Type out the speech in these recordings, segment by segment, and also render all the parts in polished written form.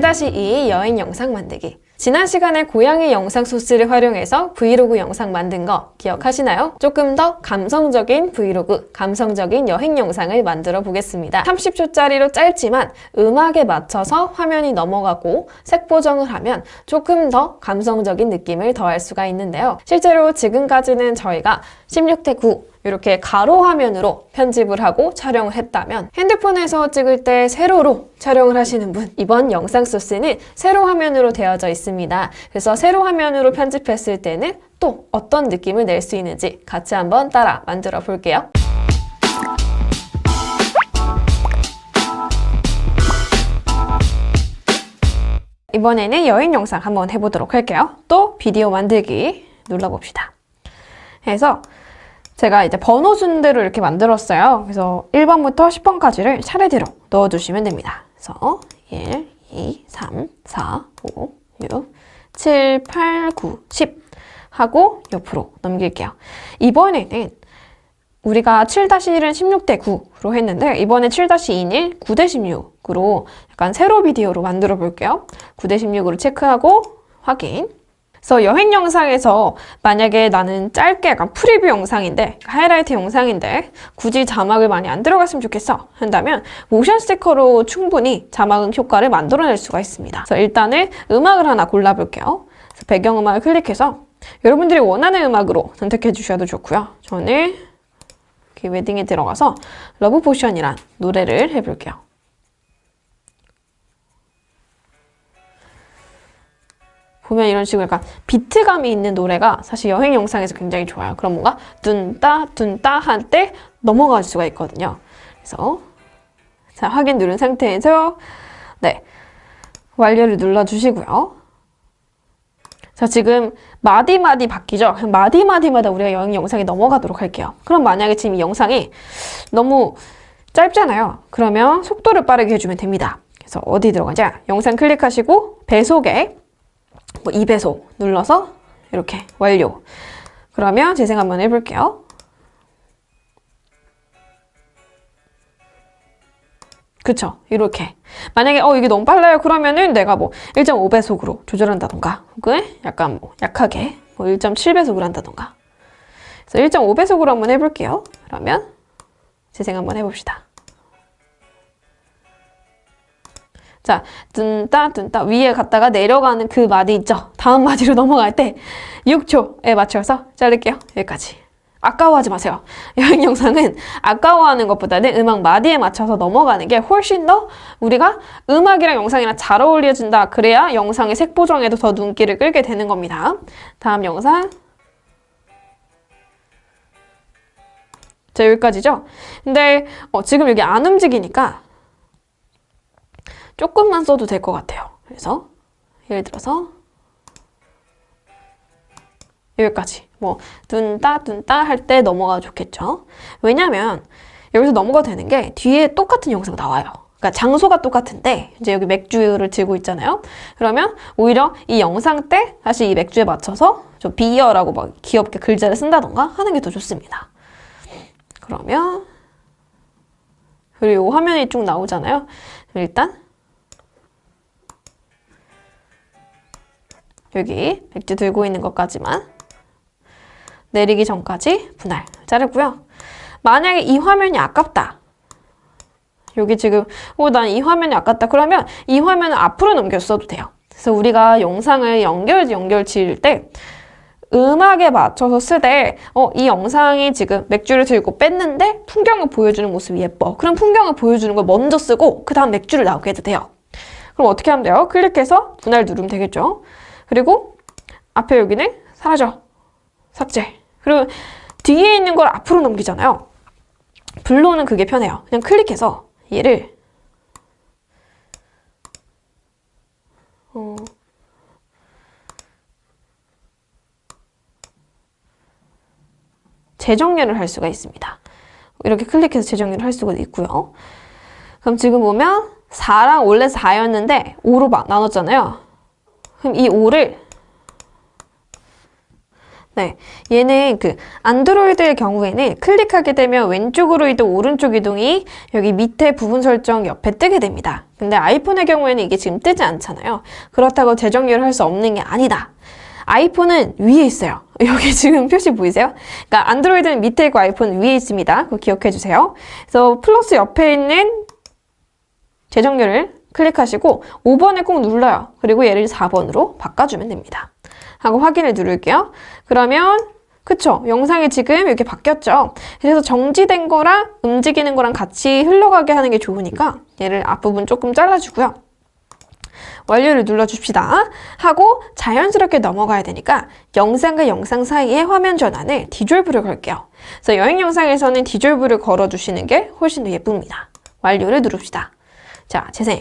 7-2 여행 영상 만들기. 지난 시간에 고양이 영상 소스를 활용해서 브이로그 영상 만든 거 기억하시나요? 조금 더 감성적인 브이로그, 감성적인 여행 영상을 만들어 보겠습니다. 30초짜리로 짧지만 음악에 맞춰서 화면이 넘어가고 색 보정을 하면 조금 더 감성적인 느낌을 더할 수가 있는데요. 실제로 지금까지는 저희가 16:9 이렇게 가로 화면으로 편집을 하고 촬영을 했다면 핸드폰에서 찍을 때 세로로 촬영을 하시는 분, 이번 영상 소스는 세로 화면으로 되어져 있습니다. 그래서 세로 화면으로 편집했을 때는 또 어떤 느낌을 낼 수 있는지 같이 한번 따라 만들어 볼게요. 이번에는 여행 영상 한번 해보도록 할게요. 또 비디오 만들기 눌러봅시다. 그래서 제가 이제 번호 순대로 이렇게 만들었어요. 그래서 1번부터 10번까지를 차례대로 넣어주시면 됩니다. 그래서 1, 2, 3, 4, 5, 6, 7, 8, 9, 10 하고 옆으로 넘길게요. 이번에는 우리가 7-1은 16:9로 했는데 이번에 7-2는 9:16으로 약간 세로 비디오로 만들어 볼게요. 9:16으로 체크하고 확인. 그래서 여행 영상에서 만약에 나는 짧게 약간 프리뷰 영상인데 하이라이트 영상인데 굳이 자막을 많이 안 들어갔으면 좋겠어 한다면 모션 스티커로 충분히 자막 효과를 만들어낼 수가 있습니다. 그래서 일단은 음악을 하나 골라볼게요. 그래서 배경음악을 클릭해서 여러분들이 원하는 음악으로 선택해 주셔도 좋고요. 저는 이렇게 웨딩에 들어가서 러브 포션이란 노래를 해볼게요. 보면 이런 식으로 약간 비트감이 있는 노래가 사실 여행 영상에서 굉장히 좋아요. 그럼 뭔가 둔따 둔따 할 때 넘어갈 수가 있거든요. 그래서 자, 확인 누른 상태에서 네, 완료를 눌러주시고요. 자, 지금 마디마디 바뀌죠? 그럼 마디마디마다 우리가 여행 영상에 넘어가도록 할게요. 그럼 만약에 지금 이 영상이 너무 짧잖아요. 그러면 속도를 빠르게 해주면 됩니다. 그래서 어디 들어가자? 영상 클릭하시고 배속에 2배속 눌러서 이렇게 완료. 그러면 재생 한번 해볼게요. 그쵸? 이렇게. 만약에 이게 너무 빨라요. 그러면은 내가 1.5배속으로 조절한다던가 혹은 약간 약하게 1.7배속으로 한다던가. 그래서 1.5배속으로 한번 해볼게요. 그러면 재생 한번 해봅시다. 자, 둔따 둔따 위에 갔다가 내려가는 그 마디 있죠? 다음 마디로 넘어갈 때 6초에 맞춰서 자를게요. 여기까지. 아까워하지 마세요. 여행 영상은 아까워하는 것보다는 음악 마디에 맞춰서 넘어가는 게 훨씬 더 우리가 음악이랑 영상이랑 잘 어울려진다. 그래야 영상의 색 보정에도 더 눈길을 끌게 되는 겁니다. 다음 영상. 자, 여기까지죠? 근데 지금 여기 안 움직이니까 조금만 써도 될 것 같아요. 그래서 예를 들어서 여기까지 둔따 둔따 할 때 넘어가도 좋겠죠. 왜냐면 여기서 넘어가도 되는 게 뒤에 똑같은 영상 나와요. 그러니까 장소가 똑같은데 이제 여기 맥주를 들고 있잖아요. 그러면 오히려 이 영상 때 다시 이 맥주에 맞춰서 좀 비어라고 귀엽게 글자를 쓴다던가 하는 게 더 좋습니다. 그러면 그리고 이 화면이 쭉 나오잖아요. 일단 여기 맥주 들고 있는 것까지만 내리기 전까지 분할 자르고요. 만약에 이 화면이 아깝다. 여기 지금 난 이 화면이 아깝다. 그러면 이 화면을 앞으로 넘겼어도 돼요. 그래서 우리가 영상을 연결 지을 때 음악에 맞춰서 쓰되 이 영상이 지금 맥주를 들고 뺐는데 풍경을 보여주는 모습이 예뻐. 그럼 풍경을 보여주는 걸 먼저 쓰고 그 다음 맥주를 나오게 해도 돼요. 그럼 어떻게 하면 돼요? 클릭해서 분할 누르면 되겠죠. 그리고 앞에 여기는 사라져. 삭제. 그리고 뒤에 있는 걸 앞으로 넘기잖아요. 블로는 그게 편해요. 그냥 클릭해서 얘를 재정렬을 할 수가 있습니다. 이렇게 클릭해서 재정렬을 할 수가 있고요. 그럼 지금 보면 4랑 원래 4였는데 5로 나눴잖아요. 그럼 이 5를 네, 얘는 그 안드로이드의 경우에는 클릭하게 되면 왼쪽으로 이동, 오른쪽 이동이 여기 밑에 부분 설정 옆에 뜨게 됩니다. 근데 아이폰의 경우에는 이게 지금 뜨지 않잖아요. 그렇다고 재정렬을 할 수 없는 게 아니다. 아이폰은 위에 있어요. 여기 지금 표시 보이세요? 그러니까 안드로이드는 밑에 있고 아이폰은 위에 있습니다. 그거 기억해 주세요. 그래서 플러스 옆에 있는 재정렬을 클릭하시고 5번을 꼭 눌러요. 그리고 얘를 4번으로 바꿔주면 됩니다. 하고 확인을 누를게요. 그러면 그쵸? 영상이 지금 이렇게 바뀌었죠? 그래서 정지된 거랑 움직이는 거랑 같이 흘러가게 하는 게 좋으니까 얘를 앞부분 조금 잘라주고요. 완료를 눌러줍시다. 하고 자연스럽게 넘어가야 되니까 영상과 영상 사이에 화면 전환을 디졸브를 걸게요. 그래서 여행 영상에서는 디졸브를 걸어주시는 게 훨씬 더 예쁩니다. 완료를 누릅시다. 자, 재생.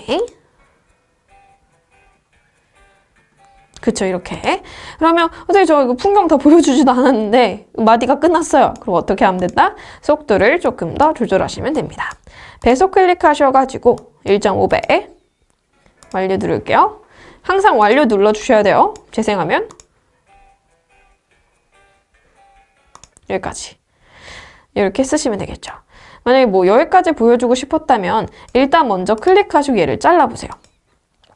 그쵸, 이렇게. 그러면 선생님 저 이거 풍경 다 보여주지도 않았는데 마디가 끝났어요. 그럼 어떻게 하면 된다? 속도를 조금 더 조절하시면 됩니다. 배속 클릭하셔가지고 1.5배 완료 누를게요. 항상 완료 눌러주셔야 돼요. 재생하면 여기까지 이렇게 쓰시면 되겠죠. 만약에 뭐 여기까지 보여주고 싶었다면 일단 먼저 클릭하시고 얘를 잘라보세요.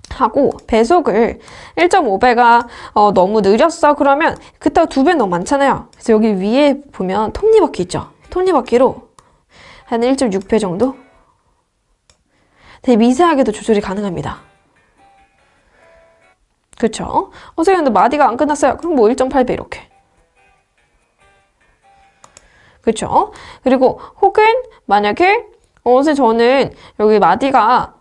하고 배속을 1.5배가 너무 느렸어 그러면 그때가 2배 너무 많잖아요. 그래서 여기 위에 보면 톱니바퀴 있죠. 톱니바퀴로 한 1.6배 정도? 되게 미세하게도 조절이 가능합니다. 그쵸? 선생님 근데 마디가 안 끝났어요. 그럼 뭐 1.8배 이렇게. 그쵸? 그리고 혹은 만약에 선생님 저는 여기 마디가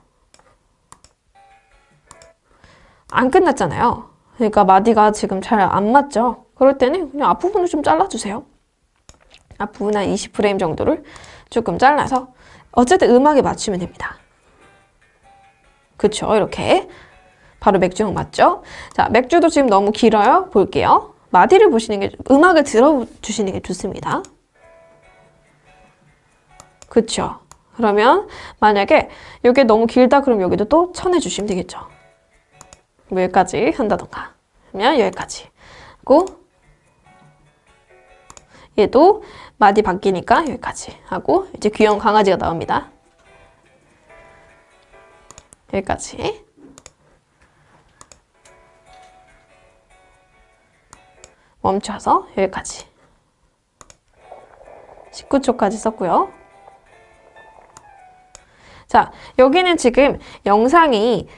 안 끝났잖아요. 그러니까 마디가 지금 잘 안 맞죠? 그럴 때는 그냥 앞부분을 좀 잘라주세요. 앞부분 한 20프레임 정도를 조금 잘라서 어쨌든 음악에 맞추면 됩니다. 그쵸? 이렇게 바로 맥주형 맞죠? 자, 맥주도 지금 너무 길어요. 볼게요. 마디를 보시는 게 음악을 들어주시는 게 좋습니다. 그쵸? 그러면 만약에 이게 너무 길다 그럼 여기도 또 쳐내주시면 되겠죠. 여기까지 한다던가 그러면 여기까지 하고 얘도 마디 바뀌니까 여기까지 하고 이제 귀여운 강아지가 나옵니다. 여기까지 멈춰서 여기까지 19초까지 썼고요. 자, 여기는 지금 영상이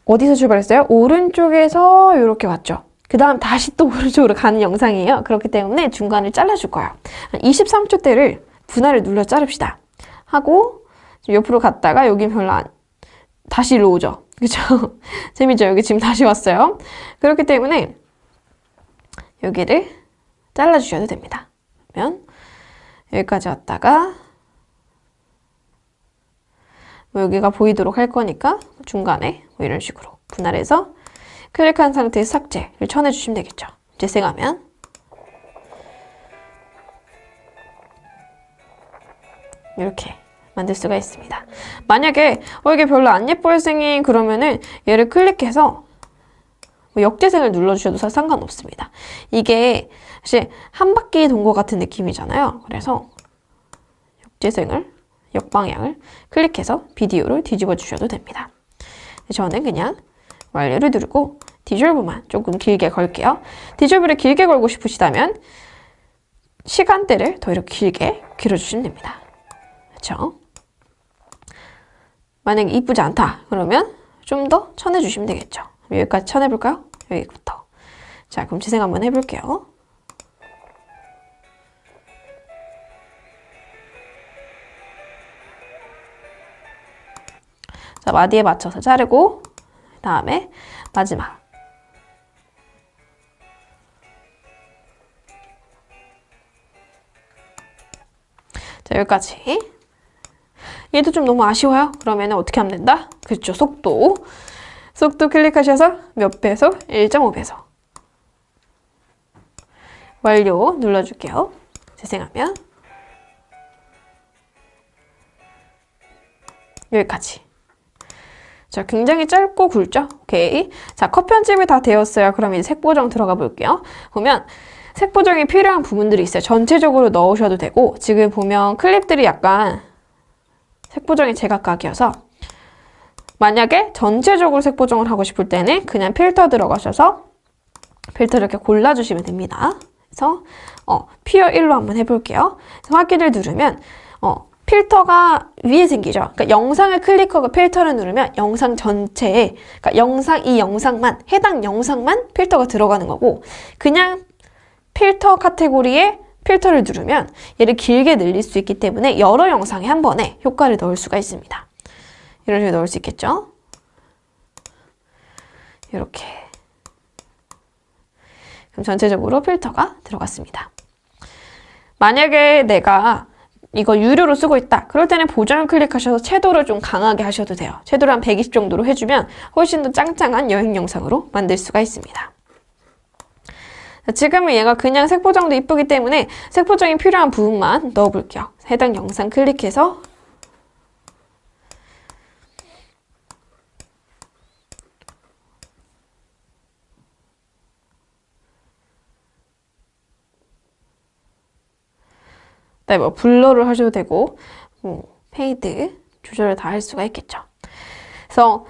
어디서 출발했어요? 오른쪽에서 이렇게 왔죠. 그 다음 다시 또 오른쪽으로 가는 영상이에요. 그렇기 때문에 중간을 잘라줄 거예요. 23초대를 분할을 눌러 자릅시다. 하고 옆으로 갔다가 여기 별로 다시 일로 오죠. 그쵸? 재밌죠? 여기 지금 다시 왔어요. 그렇기 때문에 여기를 잘라주셔도 됩니다. 그러면 여기까지 왔다가 뭐 여기가 보이도록 할 거니까 중간에 뭐 이런 식으로 분할해서 클릭한 상태에서 삭제를 쳐내주시면 되겠죠. 재생하면 이렇게 만들 수가 있습니다. 만약에 이게 별로 안 예뻐요 선생님 그러면은 얘를 클릭해서 뭐 역재생을 눌러주셔도 상관없습니다. 이게 사실 한 바퀴 돈 것 같은 느낌이잖아요. 그래서 역재생을 역방향을 클릭해서 비디오를 뒤집어 주셔도 됩니다. 저는 그냥 완료를 누르고 디졸브만 조금 길게 걸게요. 디졸브를 길게 걸고 싶으시다면 시간대를 더 이렇게 길게 길어주시면 됩니다. 그렇죠? 만약에 이쁘지 않다 그러면 좀 더 쳐내주시면 되겠죠. 여기까지 쳐내볼까요? 여기부터. 자, 그럼 재생 한번 해볼게요. 자, 마디에 맞춰서 자르고 다음에 마지막 자, 여기까지. 얘도 좀 너무 아쉬워요? 그러면 어떻게 하면 된다? 그렇죠, 속도 클릭하셔서 몇 배속? 1.5배속 완료 눌러줄게요. 재생하면 여기까지. 자, 굉장히 짧고 굵죠? 오케이. 자, 컷 편집이 다 되었어요. 그럼 이제 색 보정 들어가 볼게요. 보면 색 보정이 필요한 부분들이 있어요. 전체적으로 넣으셔도 되고, 지금 보면 클립들이 약간 색 보정이 제각각이어서 만약에 전체적으로 색 보정을 하고 싶을 때는 그냥 필터 들어가셔서 필터를 이렇게 골라주시면 됩니다. 그래서 피어 1로 한번 해볼게요. 확인을 누르면 필터가 위에 생기죠. 그러니까 영상을 클릭하고 필터를 누르면 영상 전체에, 그러니까 이 영상만, 해당 영상만 필터가 들어가는 거고, 그냥 필터 카테고리에 필터를 누르면 얘를 길게 늘릴 수 있기 때문에 여러 영상에 한 번에 효과를 넣을 수가 있습니다. 이런 식으로 넣을 수 있겠죠? 이렇게. 그럼 전체적으로 필터가 들어갔습니다. 만약에 내가 이거 유료로 쓰고 있다. 그럴 때는 보정을 클릭하셔서 채도를 좀 강하게 하셔도 돼요. 채도를 한 120 정도로 해주면 훨씬 더 짱짱한 여행 영상으로 만들 수가 있습니다. 지금은 얘가 그냥 색 보정도 이쁘기 때문에 색 보정이 필요한 부분만 넣어볼게요. 해당 영상 클릭해서 뭐 블러를 하셔도 되고 페이드 조절을 다 할 수가 있겠죠. 그래서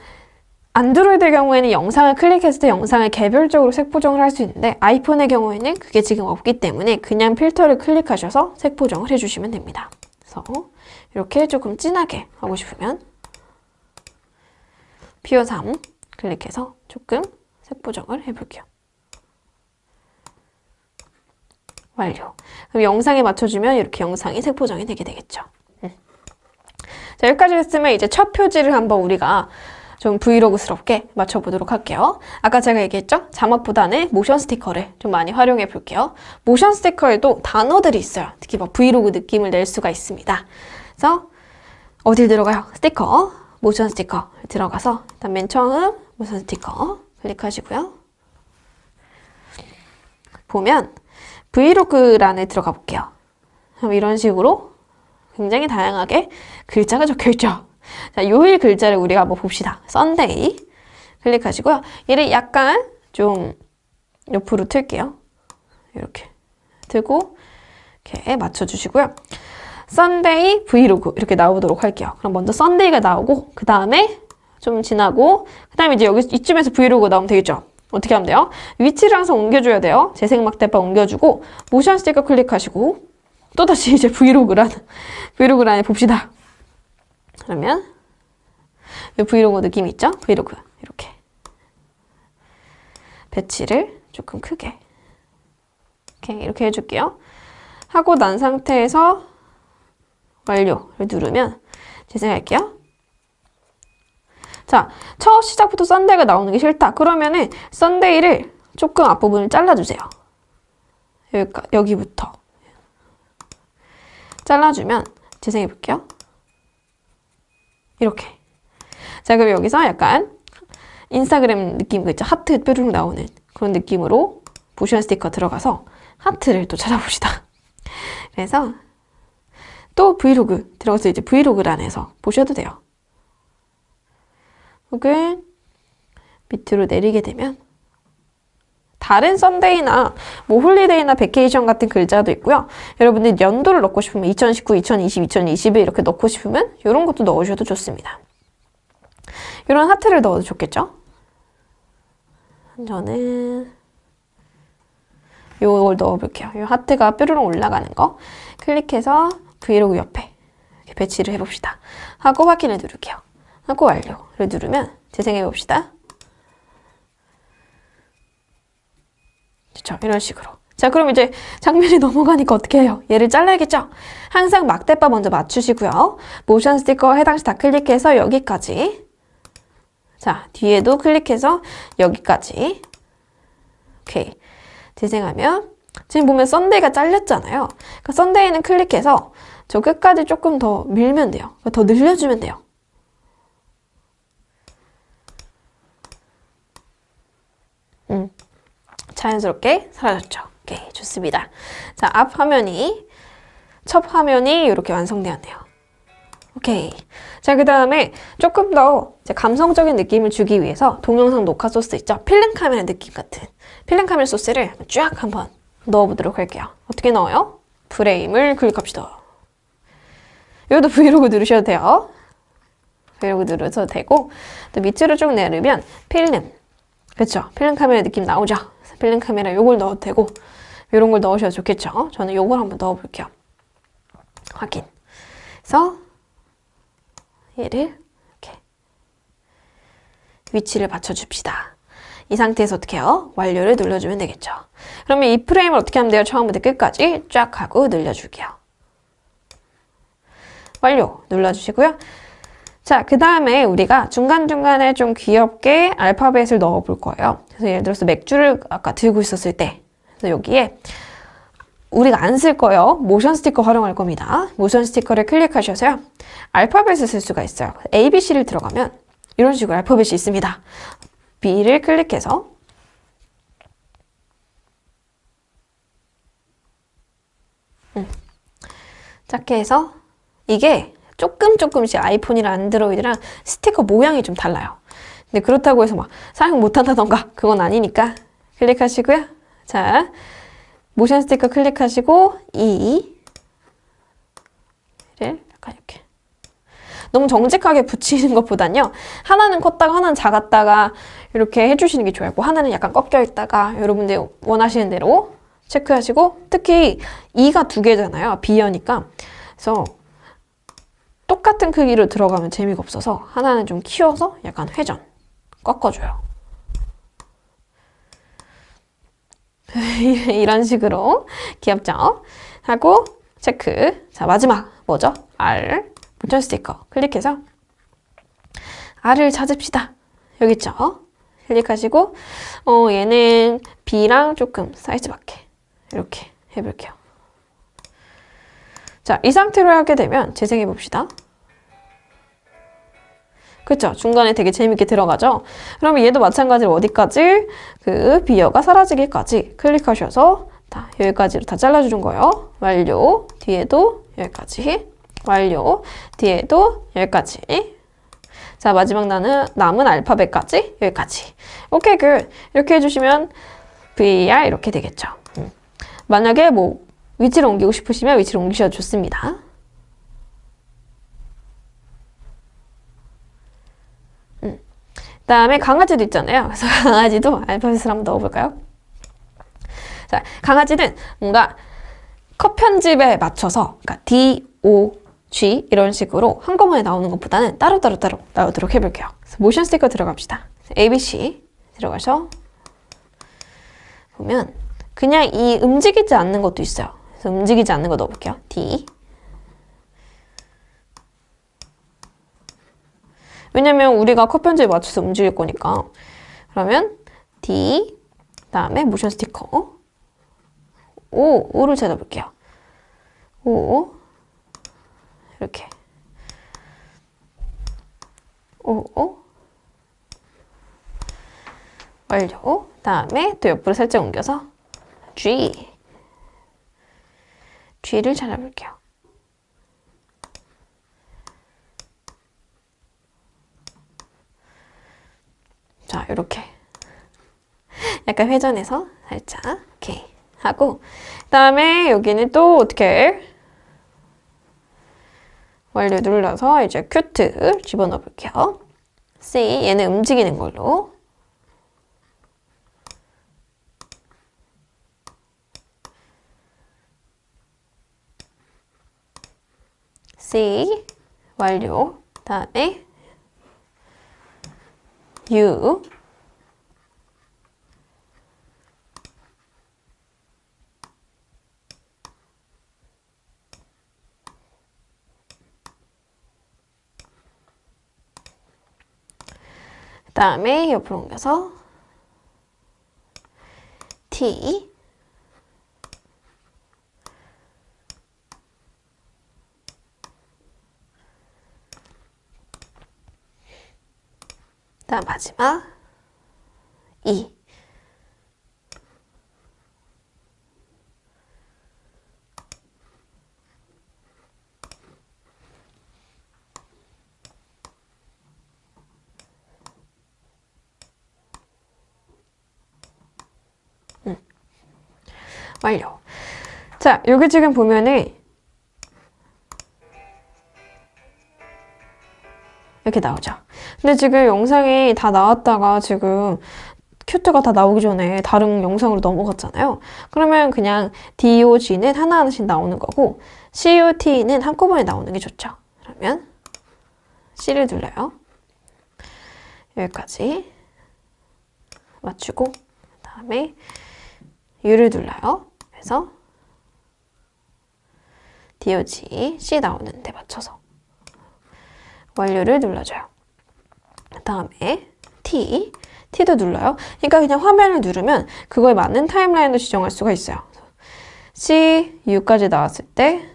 안드로이드의 경우에는 영상을 클릭했을 때 영상을 개별적으로 색 보정을 할 수 있는데 아이폰의 경우에는 그게 지금 없기 때문에 그냥 필터를 클릭하셔서 색 보정을 해주시면 됩니다. 그래서 이렇게 조금 진하게 하고 싶으면 피어 3 클릭해서 조금 색 보정을 해볼게요. 완료. 그럼 영상에 맞춰주면 이렇게 영상이 색 보정이 되게 되겠죠. 자, 여기까지 했으면 이제 첫 표지를 한번 우리가 좀 브이로그스럽게 맞춰보도록 할게요. 아까 제가 얘기했죠? 자막보다는 모션 스티커를 좀 많이 활용해 볼게요. 모션 스티커에도 단어들이 있어요. 특히 막 브이로그 느낌을 낼 수가 있습니다. 그래서 어딜 들어가요? 스티커, 모션 스티커 들어가서 일단 맨 처음 모션 스티커 클릭하시고요. 보면 브이로그란에 들어가 볼게요. 그럼 이런 식으로 굉장히 다양하게 글자가 적혀있죠. 자, 요일 글자를 우리가 한번 봅시다. 썬데이 클릭하시고요. 얘를 약간 좀 옆으로 틀게요. 이렇게 틀고 이렇게 맞춰주시고요. 썬데이 브이로그 이렇게 나오도록 할게요. 그럼 먼저 썬데이가 나오고 그 다음에 좀 지나고 그 다음에 이제 여기 이쯤에서 브이로그 나오면 되겠죠. 어떻게 하면 돼요? 위치를 항상 옮겨줘야 돼요. 재생 막대바 옮겨주고 모션 스티커 클릭하시고 또다시 이제 브이로그란에 봅시다. 그러면 이 브이로그 느낌 있죠? 브이로그 이렇게 배치를 조금 크게 이렇게 해줄게요. 하고 난 상태에서 완료를 누르면 재생할게요. 자, 첫 시작부터 썬데이가 나오는 게 싫다. 그러면은 썬데이를 조금 앞부분을 잘라주세요. 여기부터 잘라주면 재생해볼게요. 이렇게. 자, 그럼 여기서 약간 인스타그램 느낌 있죠? 하트 뾰루룩 나오는 그런 느낌으로 모션 스티커 들어가서 하트를 또 찾아봅시다. 그래서 또 브이로그 들어가서 이제 브이로그란에서 보셔도 돼요. 혹은 밑으로 내리게 되면 다른 썬데이나 뭐 홀리데이나 베케이션 같은 글자도 있고요. 여러분들 연도를 넣고 싶으면 2019, 2020, 2021 이렇게 넣고 싶으면 이런 것도 넣으셔도 좋습니다. 이런 하트를 넣어도 좋겠죠? 저는 이걸 넣어볼게요. 이 하트가 뾰로롱 올라가는 거 클릭해서 브이로그 옆에 이렇게 배치를 해봅시다. 하고 확인을 누를게요. 하고 완료를 누르면 재생해봅시다. 그렇죠? 이런 식으로. 자, 그럼 이제 장면이 넘어가니까 어떻게 해요? 얘를 잘라야겠죠? 항상 막대바 먼저 맞추시고요. 모션 스티커 해당시 다 클릭해서 여기까지. 자, 뒤에도 클릭해서 여기까지. 오케이. 재생하면 지금 보면 썬데이가 잘렸잖아요. 그러니까 썬데이는 클릭해서 저 끝까지 조금 더 밀면 돼요. 더 늘려주면 돼요. 자연스럽게 사라졌죠. 오케이, 좋습니다. 자, 앞 화면이, 첫 화면이 이렇게 완성되었네요. 오케이. 자, 그 다음에 조금 더 이제 감성적인 느낌을 주기 위해서 동영상 녹화 소스 있죠? 필름 카메라 느낌 같은 필름 카메라 소스를 쫙 한번 넣어보도록 할게요. 어떻게 넣어요? 프레임을 클릭합시다. 여기도 브이로그 누르셔도 돼요. 브이로그 누르셔도 되고, 또 밑으로 쭉 내리면 필름. 그쵸? 필름 카메라 느낌 나오죠? 필름 카메라 요걸 넣어도 되고, 요런 걸 넣으셔도 좋겠죠? 저는 요걸 한번 넣어볼게요. 확인. 그래서 얘를 이렇게 위치를 맞춰줍시다. 이 상태에서 어떻게 해요? 완료를 눌러주면 되겠죠. 그러면 이 프레임을 어떻게 하면 돼요? 처음부터 끝까지 쫙 하고 늘려줄게요. 완료 눌러주시고요. 자, 그 다음에 우리가 중간중간에 좀 귀엽게 알파벳을 넣어 볼 거예요. 그래서 예를 들어서 맥주를 아까 들고 있었을 때, 그래서 여기에 우리가 안 쓸 거예요. 모션 스티커 활용할 겁니다. 모션 스티커를 클릭하셔서요. 알파벳을 쓸 수가 있어요. ABC를 들어가면 이런 식으로 알파벳이 있습니다. B를 클릭해서 작게 해서 이게 조금씩 아이폰이랑 안드로이드랑 스티커 모양이 좀 달라요. 근데 그렇다고 해서 막 사용 못한다던가 그건 아니니까 클릭하시고요. 자, 모션 스티커 클릭하시고 E를 약간 이렇게 너무 정직하게 붙이는 것보단요. 하나는 컸다가 하나는 작았다가 이렇게 해주시는 게 좋아요. 하나는 약간 꺾여 있다가 여러분들 원하시는 대로 체크하시고 특히 E가 두 개잖아요. B여니까. 그래서 똑같은 크기로 들어가면 재미가 없어서 하나는 좀 키워서 약간 회전, 꺾어줘요. 이런 식으로 귀엽죠? 하고 체크. 자, 마지막 뭐죠? R 모션 스티커 클릭해서 R을 찾읍시다. 여기 있죠? 클릭하시고 얘는 B랑 조금 사이즈 맞게 이렇게 해볼게요. 자, 이 상태로 하게 되면 재생해 봅시다. 그쵸? 중간에 되게 재밌게 들어가죠? 그러면 얘도 마찬가지로 어디까지? 그 비어가 사라지기까지 클릭하셔서 다 여기까지로 다 잘라주는 거예요. 완료. 뒤에도 여기까지. 완료. 뒤에도 여기까지. 자, 마지막 남은 알파벳까지 여기까지. 오케이, 굿. 이렇게 해주시면 VAR 이렇게 되겠죠. 만약에 뭐 위치를 옮기고 싶으시면 위치를 옮기셔도 좋습니다. 그다음에 강아지도 있잖아요. 그래서 강아지도 알파벳을 한번 넣어볼까요? 자, 강아지는 뭔가 컷 편집에 맞춰서 그러니까 D, O, G 이런 식으로 한꺼번에 나오는 것보다는 따로따로 나오도록 해볼게요. 그래서 모션 스티커 들어갑시다. ABC 들어가서 보면 그냥 이 움직이지 않는 것도 있어요. 그래서 움직이지 않는 거 넣어볼게요. D. 왜냐면 우리가 컷 편집에 맞춰서 움직일 거니까. 그러면 D, 그다음에 모션 스티커. O를 찾아볼게요. O, 이렇게. O, 완료. 그다음에 또 옆으로 살짝 옮겨서 G를 찾아볼게요. 자, 이렇게 약간 회전해서 살짝 오케이 하고 그다음에 여기는 또 어떻게 완료 눌러서 이제 큐트 집어넣어 볼게요. C 얘는 움직이는 걸로 C 완료. 그다음에 U 그다음에 옆으로 옮겨서 T 그다음 마지막 E 완료. 자, 여기 지금 보면은 이렇게 나오죠. 근데 지금 영상이 다 나왔다가 지금 큐트가 다 나오기 전에 다른 영상으로 넘어갔잖아요. 그러면 그냥 DOG는 하나하나씩 나오는 거고 CUT는 한꺼번에 나오는 게 좋죠. 그러면 C를 눌러요. 여기까지 맞추고 그 다음에 U를 눌러요. 그래서 DOG C 나오는 데 맞춰서 완료를 눌러줘요. 그 다음에 T도 눌러요. 그러니까 그냥 화면을 누르면 그거에 맞는 타임라인도 지정할 수가 있어요. C, U까지 나왔을 때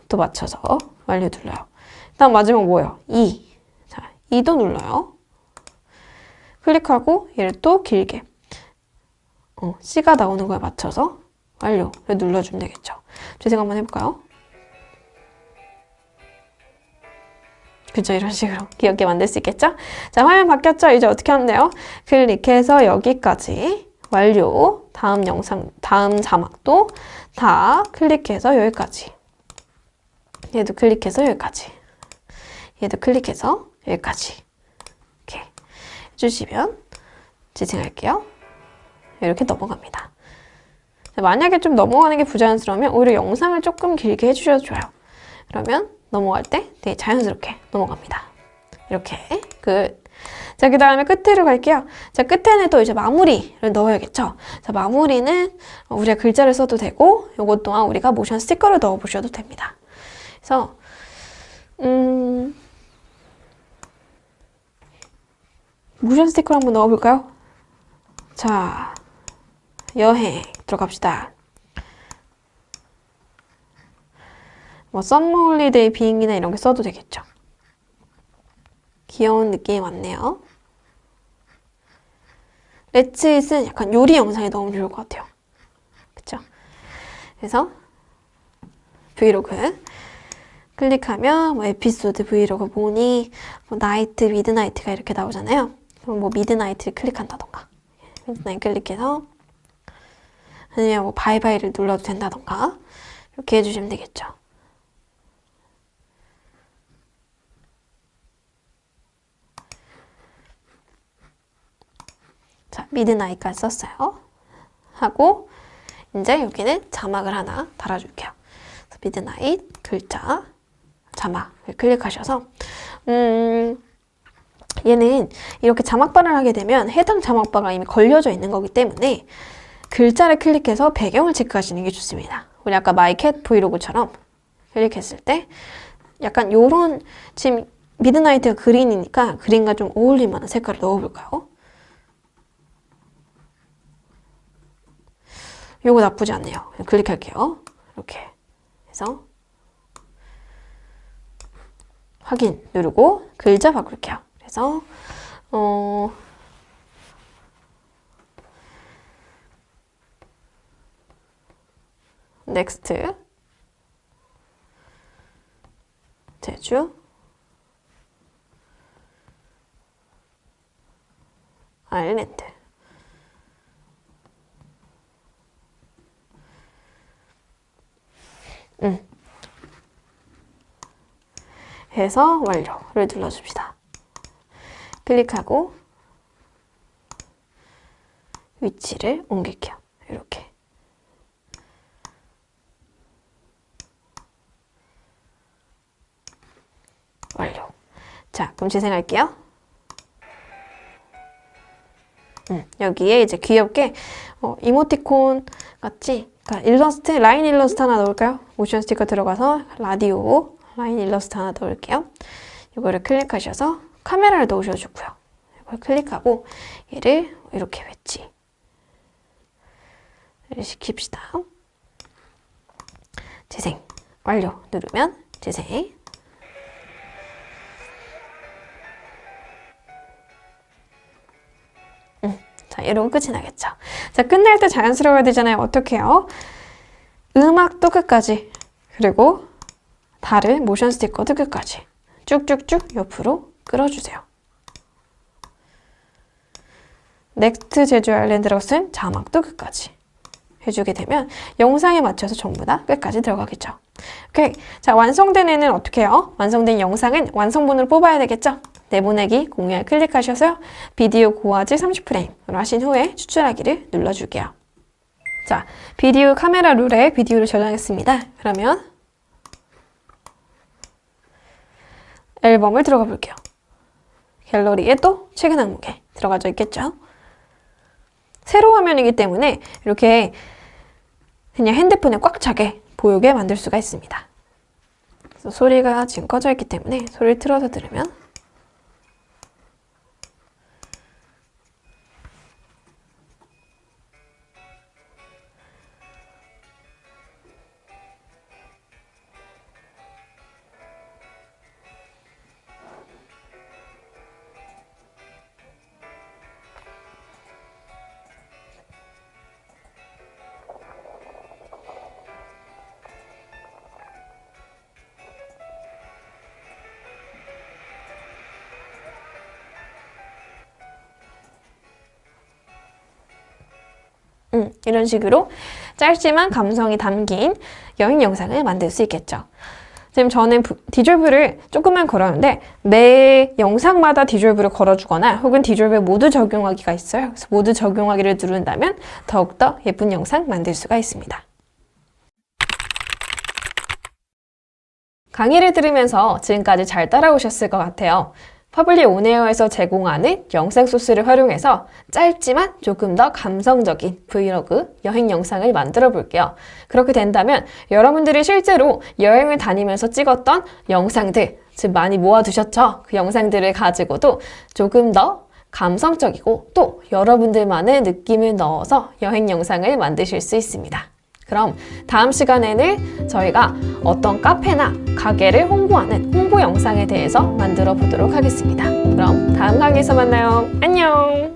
또 맞춰서 완료 눌러요. 다음 마지막 뭐예요? E. 자, E도 눌러요. 클릭하고 얘를 또 길게 C가 나오는 거에 맞춰서 완료를 눌러주면 되겠죠. 재생 한번 해볼까요? 그죠? 이런 식으로 귀엽게 만들 수 있겠죠? 자, 화면 바뀌었죠? 이제 어떻게 하면 돼요? 클릭해서 여기까지 완료. 다음 영상, 다음 자막도 다 클릭해서 여기까지. 얘도 클릭해서 여기까지. 얘도 클릭해서 여기까지. 이렇게 해주시면 재생할게요. 이렇게 넘어갑니다. 만약에 좀 넘어가는 게 부자연스러우면 오히려 영상을 조금 길게 해주셔도 좋아요. 그러면 넘어갈 때 되게 자연스럽게 넘어갑니다. 이렇게 끝. 자, 그 다음에 끝으로 갈게요. 자, 끝에는 또 이제 마무리를 넣어야겠죠. 자, 마무리는 우리가 글자를 써도 되고 요것 또한 우리가 모션 스티커를 넣어보셔도 됩니다. 그래서 모션 스티커를 한번 넣어볼까요? 자, 여행 들어갑시다. 뭐 썸머 홀리데이 비행기나 이런 게 써도 되겠죠. 귀여운 느낌이 많네요. 렛츠 잇은 약간 요리 영상이 너무 좋을 것 같아요. 그쵸? 그래서 브이로그 클릭하면 뭐 에피소드 브이로그 보니 뭐 나이트, 미드나이트가 이렇게 나오잖아요. 그럼 뭐 미드나이트를 클릭한다던가 미드나이트 클릭해서 아니면 뭐 바이바이를 눌러도 된다던가 이렇게 해주시면 되겠죠. 자, 미드나잇까지 썼어요. 하고 이제 여기는 자막을 하나 달아줄게요. 미드나잇 글자 자막을 클릭하셔서 얘는 이렇게 자막바를 하게 되면 해당 자막바가 이미 걸려져 있는 거기 때문에 글자를 클릭해서 배경을 체크하시는 게 좋습니다. 우리 아까 마이캣 브이로그처럼 클릭했을 때 약간 요런 지금 미드나이트가 그린이니까 그린과 좀 어울릴 만한 색깔을 넣어볼까요? 요거 나쁘지 않네요. 그냥 클릭할게요. 이렇게 해서 확인 누르고 글자 바꿀게요. 그래서 넥스트 제주 아일랜드 해서 완료를 눌러줍시다. 클릭하고 위치를 옮길게요. 이렇게. 완료. 자, 그럼 재생할게요. 여기에 이제 귀엽게 이모티콘 같이 그러니까 일러스트, 라인 일러스트 하나 넣을까요? 모션 스티커 들어가서 라디오 라인 일러스트 하나 넣을게요. 이거를 클릭하셔서 카메라를 넣으셔도 좋고요. 이걸 클릭하고 얘를 이렇게 배치를 시킵시다. 재생 완료 누르면 재생. 자, 이러고 끝이 나겠죠. 자, 끝낼 때 자연스러워야 되잖아요. 어떻게 해요? 음악도 끝까지 그리고 다른 모션 스티커도 끝까지 쭉쭉쭉 옆으로 끌어주세요. 넥스트 제주 아일랜드라고 쓴 자막도 끝까지 해주게 되면 영상에 맞춰서 전부 다 끝까지 들어가겠죠. 오케이. 자, 완성된 애는 어떻게 해요? 완성된 영상은 완성본을 뽑아야 되겠죠? 내보내기 공유에 클릭하셔서 비디오 고화질 30프레임으로 하신 후에 추출하기를 눌러줄게요. 자, 비디오 카메라 룰에 비디오를 저장했습니다. 그러면 앨범을 들어가 볼게요. 갤러리에 또 최근 항목에 들어가져 있겠죠? 세로 화면이기 때문에 이렇게 그냥 핸드폰에 꽉 차게 보이게 만들 수가 있습니다. 그래서 소리가 지금 꺼져 있기 때문에 소리를 틀어서 들으면 이런 식으로 짧지만 감성이 담긴 여행 영상을 만들 수 있겠죠. 지금 저는 디졸브를 조금만 걸었는데 매 영상마다 디졸브를 걸어주거나 혹은 디졸브 모두 적용하기가 있어요. 그래서 모두 적용하기를 누른다면 더욱더 예쁜 영상 만들 수가 있습니다. 강의를 들으면서 지금까지 잘 따라오셨을 것 같아요. 파블리 온에어에서 제공하는 영상 소스를 활용해서 짧지만 조금 더 감성적인 브이로그 여행 영상을 만들어 볼게요. 그렇게 된다면 여러분들이 실제로 여행을 다니면서 찍었던 영상들, 즉 많이 모아두셨죠? 그 영상들을 가지고도 조금 더 감성적이고 또 여러분들만의 느낌을 넣어서 여행 영상을 만드실 수 있습니다. 그럼 다음 시간에는 저희가 어떤 카페나 가게를 홍보하는 홍보 영상에 대해서 만들어 보도록 하겠습니다. 그럼 다음 강의에서 만나요. 안녕!